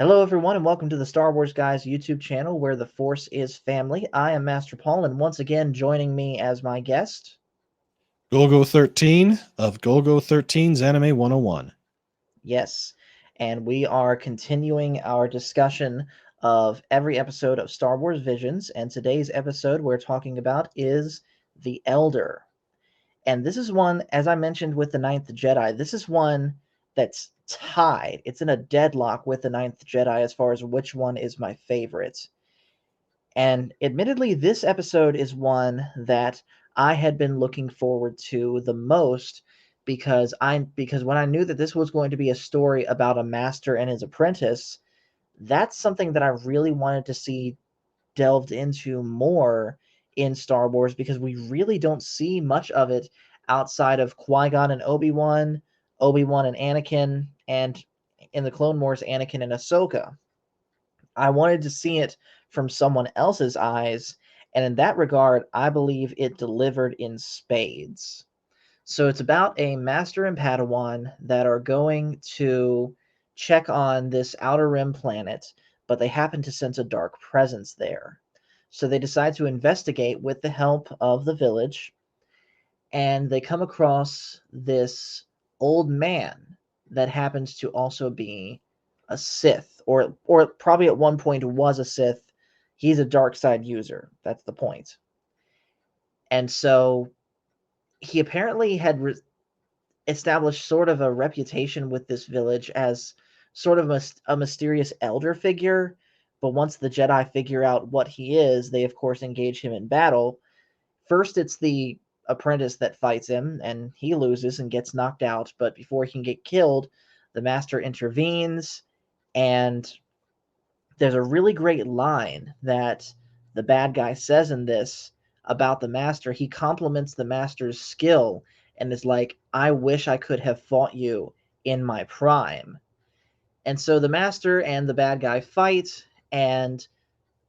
Hello, everyone, and welcome to the Star Wars Guys YouTube channel where the Force is family. I am Master Paul, and once again, joining me as my guest. Golgo 13 of Golgo 13's Anime 101. Yes, and we are continuing our discussion of every episode of Star Wars Visions, and today's episode we're talking about is The Elder. And this is one, as I mentioned with the Ninth Jedi, this is one that's tied. It's in a deadlock with the Ninth Jedi as far as which one is my favorite. And admittedly, this episode is one that I had been looking forward to the most because when I knew that this was going to be a story about a master and his apprentice, that's something that I really wanted to see delved into more in Star Wars because we really don't see much of it outside of Qui-Gon and Obi-Wan, Obi-Wan and Anakin, and in the Clone Wars, Anakin and Ahsoka. I wanted to see it from someone else's eyes, and in that regard, I believe it delivered in spades. So it's about a master and Padawan that are going to check on this outer rim planet, but they happen to sense a dark presence there. So they decide to investigate with the help of the village, and they come across this old man that happens to also be a Sith, or probably at one point was a Sith. He's a dark side user. That's the point. And so he apparently had established sort of a reputation with this village as sort of a mysterious elder figure. But once the Jedi figure out what he is, they of course engage him in battle. First, it's the apprentice that fights him, and he loses and gets knocked out. But before he can get killed, the master intervenes, and there's a really great line that the bad guy says in this about the master. He compliments the master's skill and is like, I wish I could have fought you in my prime. And so the master and the bad guy fight, and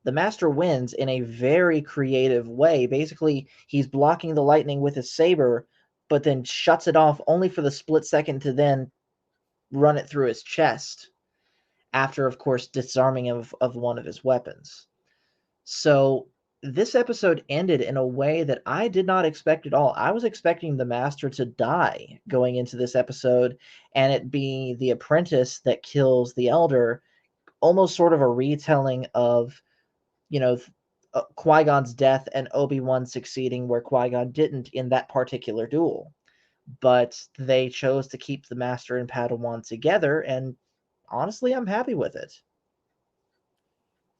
the master wins in a very creative way. Basically, he's blocking the lightning with his saber, but then shuts it off only for the split second to then run it through his chest after, of course, disarming him of one of his weapons. So this episode ended in a way that I did not expect at all. I was expecting the master to die going into this episode and it be the apprentice that kills the elder, almost sort of a retelling of, you know, Qui-Gon's death and Obi-Wan succeeding where Qui-Gon didn't in that particular duel. But they chose to keep the master and Padawan together, and honestly, I'm happy with it.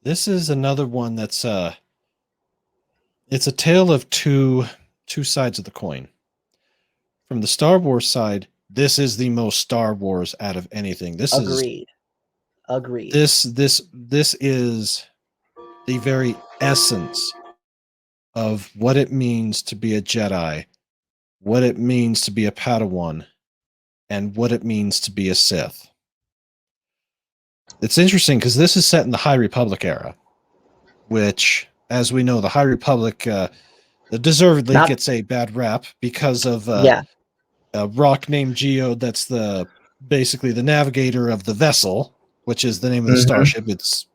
This is another one that's it's a tale of two sides of the coin. From the Star Wars side, this is the most Star Wars out of anything. This is Agreed. Agreed. this is the very essence of what it means to be a Jedi, what it means to be a Padawan, and what it means to be a Sith. It's interesting because this is set in the High Republic era, which, as we know, the High Republic deservedly Not gets a bad rap because of Yeah. a rock named Geode. That's the basically the navigator of the vessel, which is the name of the Mhm. starship. It's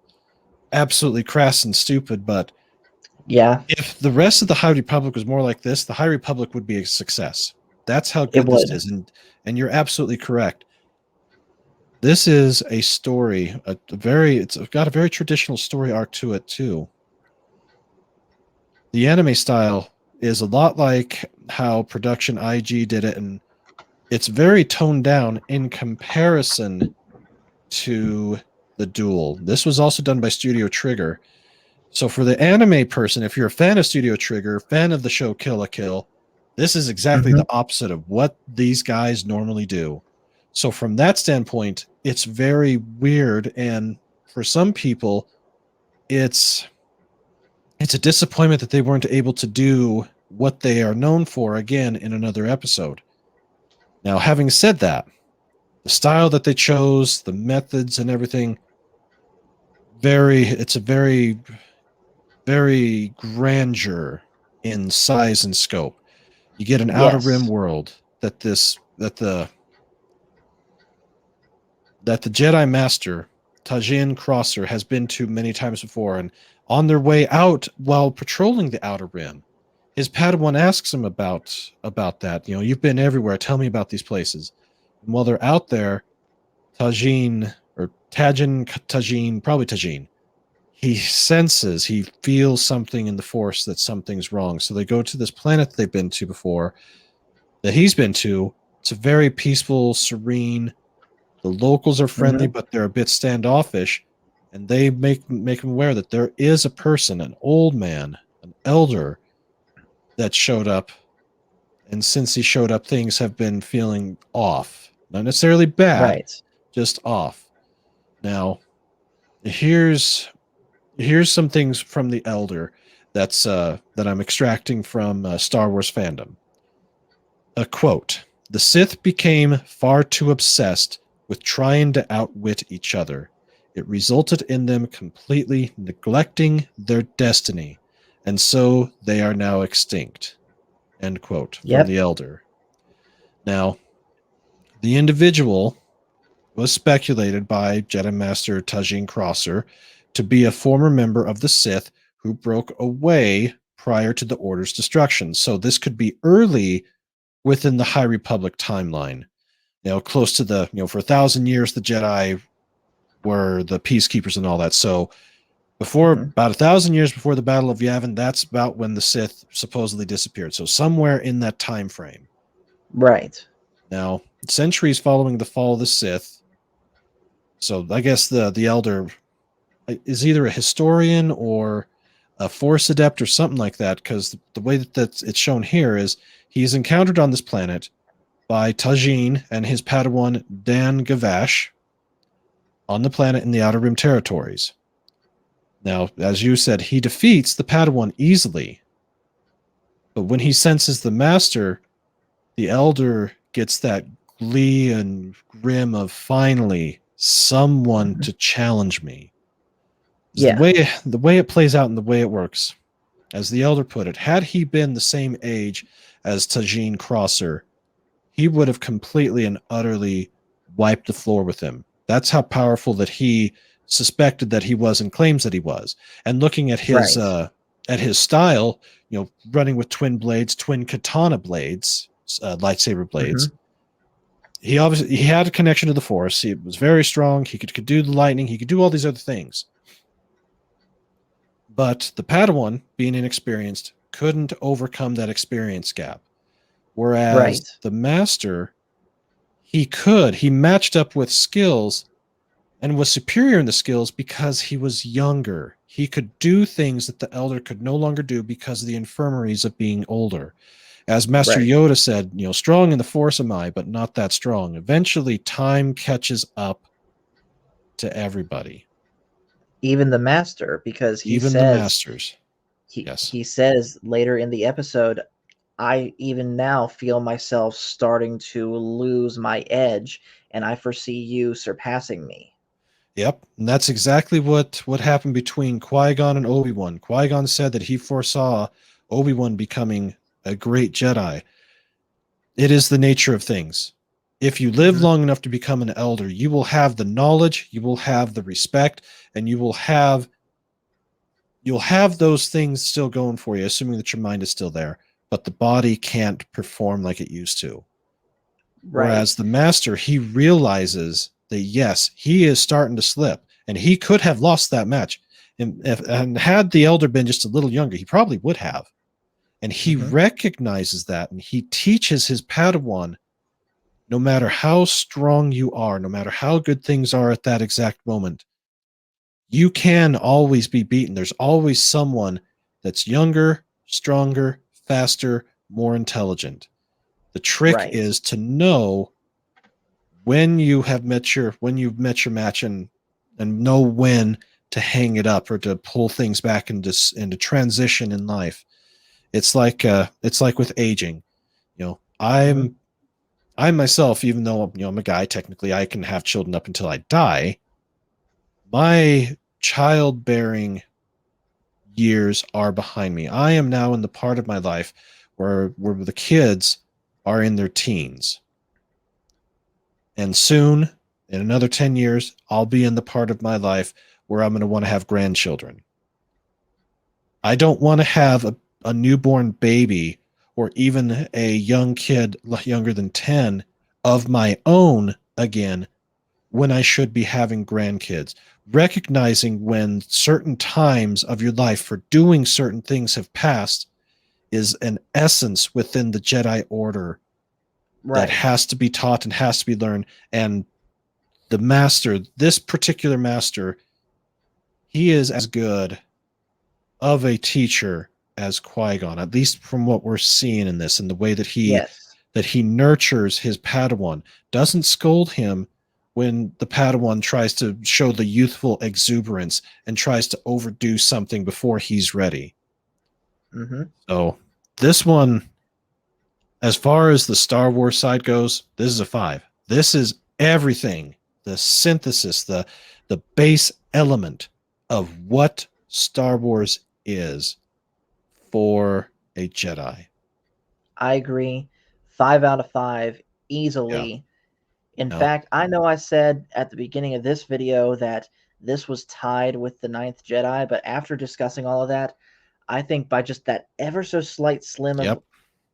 absolutely crass and stupid, but Yeah, if the rest of the High Republic was more like this, the High Republic would be a success. That's how it good this would. is, and you're absolutely correct. This is a story, it's got a very traditional story arc to it too. The anime style is a lot like how production IG did it, and it's very toned down in comparison to the duel. This was also done by Studio Trigger. So for the anime person, if you're a fan of Studio Trigger, fan of the show Kill la Kill, this is exactly Mhm. the opposite of what these guys normally do. So from that standpoint, it's very weird, and for some people, it's it's a disappointment that they weren't able to do what they are known for again in another episode. Now, having said that, the style that they chose, the methods and everything, it's a very grandeur in size and scope. You get an outer rim Yes. world that this that the Jedi Master Tajin Crosser has been to many times before, and on their way out while patrolling the Outer Rim, his Padawan asks him about that. You've been everywhere. Tell me about these places. And while they're out there, Tajin or Tajin, probably Tajin, he feels something in the Force that something's wrong. So they go to this planet they've been to before, that he's been to. It's a very peaceful, serene. The locals are friendly, Hmm. but they're a bit standoffish, and they make him aware that there is a person, an old man, an elder, that showed up. And since he showed up, things have been feeling off. Not necessarily bad, Right. just off. Now, here's some things from the elder that I'm extracting from Star Wars fandom. A quote: "The Sith became far too obsessed with trying to outwit each other. It resulted in them completely neglecting their destiny, and so they are now extinct." End quote from Yep. the elder. Now, the individual was speculated by Jedi Master Tajin Crosser to be a former member of the Sith who broke away prior to the Order's destruction. So this could be early within the High Republic timeline. Close to for 1,000 years, the Jedi were the peacekeepers and all that. So before Hmm. about 1,000 years before the Battle of Yavin, that's about when the Sith supposedly disappeared. So somewhere in that time frame. Right. Now, centuries following the fall of the Sith. So I guess the elder is either a historian or a Force adept or something like that, because the way that it's shown here is he's encountered on this planet by Tajin and his Padawan Dan Gavash on the planet in the Outer Rim territories. Now, as you said, he defeats the Padawan easily, but when he senses the Master, the Elder gets that glee and grim of finally someone Hmm. to challenge me. The Yeah. way it plays out and the way it works, as the Elder put it, had he been the same age as Tajin Crosser, he would have completely and utterly wiped the floor with him. That's how powerful that he suspected that he was and claims that he was. And looking Right. at his style, running with twin blades, twin katana blades, lightsaber blades. Hmm. He had a connection to the Force. He was very strong. He could do the lightning. He could do all these other things. But the Padawan, being inexperienced, couldn't overcome that experience gap. Whereas Right. the Master, he could. He matched up with skills and was superior in the skills because he was younger. He could do things that the Elder could no longer do because of the infirmaries of being older. As Master Right. Yoda said, strong in the Force am I, but not that strong. Eventually, time catches up to everybody, Even the Master, because even the Masters. Yes. he says later in the episode, I even now feel myself starting to lose my edge, and I foresee you surpassing me. Yep, and that's exactly what happened between Qui-Gon and Obi-Wan. Qui-Gon said that he foresaw Obi-Wan becoming a great Jedi. It is the nature of things. If you live Hmm. long enough to become an elder, you will have the knowledge, you will have the respect, and you'll have those things still going for you, assuming that your mind is still there, but the body can't perform like it used to. Whereas Right. the Master, he realizes that yes, he is starting to slip, and he could have lost that match. And had the elder been just a little younger, he probably would have. And he Hmm. recognizes that, and he teaches his Padawan, no matter how strong you are, no matter how good things are at that exact moment, you can always be beaten. There's always someone that's younger, stronger, faster, more intelligent. The trick Right. is to know when you've met your match, and know when to hang it up or to pull things back into transition in life. It's like with aging. You know, Hmm. I myself, even though I'm a guy, technically I can have children up until I die. My childbearing years are behind me. I am now in the part of my life where the kids are in their teens. And soon In another 10 years, I'll be in the part of my life where I'm going to want to have grandchildren. I don't want to have a newborn baby or even a young kid younger than 10 of my own again when I should be having grandkids. Recognizing when certain times of your life for doing certain things have passed is an essence within the Jedi Order that Right. has to be taught and has to be learned. And the master, this particular master, he is as good of a teacher as Qui-Gon, at least from what we're seeing in this, and the way Yes. that he nurtures his Padawan, doesn't scold him when the Padawan tries to show the youthful exuberance and tries to overdo something before he's ready. Mm-hmm. So this one, as far as the Star Wars side goes, this is a 5. This is everything, the synthesis, the base element of what Star Wars is for a Jedi. I agree. 5 out of 5, Yeah. easily. In Yeah. fact, I know I said at the beginning of this video that this was tied with the Ninth Jedi, but after discussing all of that, I think by just that ever so slight slim of Yep.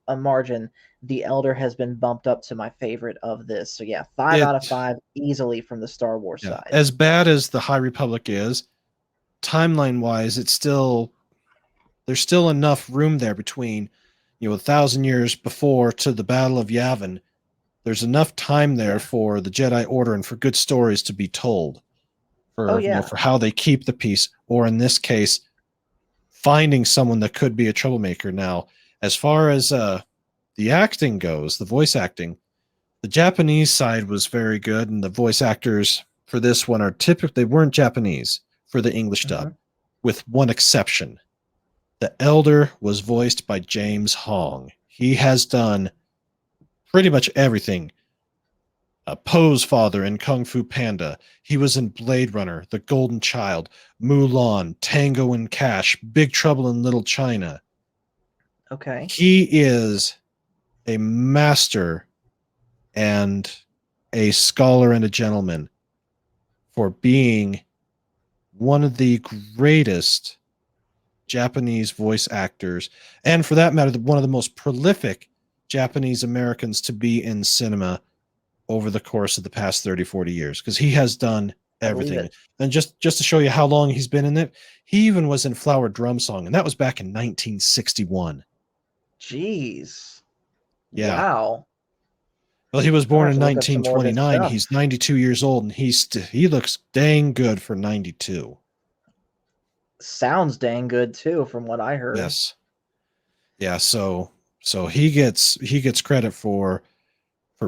a margin, The Elder has been bumped up to my favorite of this. So yeah, five out of It five easily from the Star Wars yeah. side. As bad as the High Republic is, timeline wise, it's still there's still enough room there between, 1,000 years before to the Battle of Yavin. There's enough time there Yeah. for the Jedi Order and for good stories to be told, Oh for yeah. for how they keep the peace, or in this case, finding someone that could be a troublemaker. Now, as far as the acting goes, the voice acting, the Japanese side was very good, and the voice actors for this one are typically they weren't Japanese for the English dub, Hmm. with one exception. The Elder was voiced by James Hong. He has done pretty much everything. Poe's father in Kung Fu Panda. He was in Blade Runner, The Golden Child, Mulan, Tango and Cash, Big Trouble in Little China. Okay. He is a master and a scholar and a gentleman for being one of the greatest Japanese voice actors, and for that matter, one of the most prolific Japanese Americans to be in cinema over the course of the past 30, 40 years, because he has done I believe everything. it. And just to show you how long he's been in it, he even was in Flower Drum Song, and that was back in 1961. Jeez. Yeah. Wow. Well, he was I'm gonna born have in to look up some more of his 1929. stuff. He's 92 years old, and he looks dang good for 92. Sounds dang good too, from what I heard. Yes. Yeah, so he gets credit for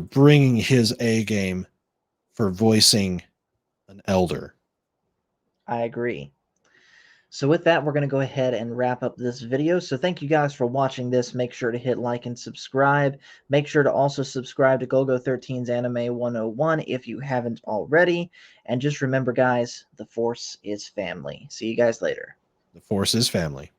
bringing his A game for voicing an elder. I agree. So with that, we're going to go ahead and wrap up this video. So thank you guys for watching this. Make sure to hit like and subscribe. Make sure to also subscribe to Golgo 13's Anime 101 if you haven't already. And just remember, guys, the Force is family. See you guys later. The Force is family.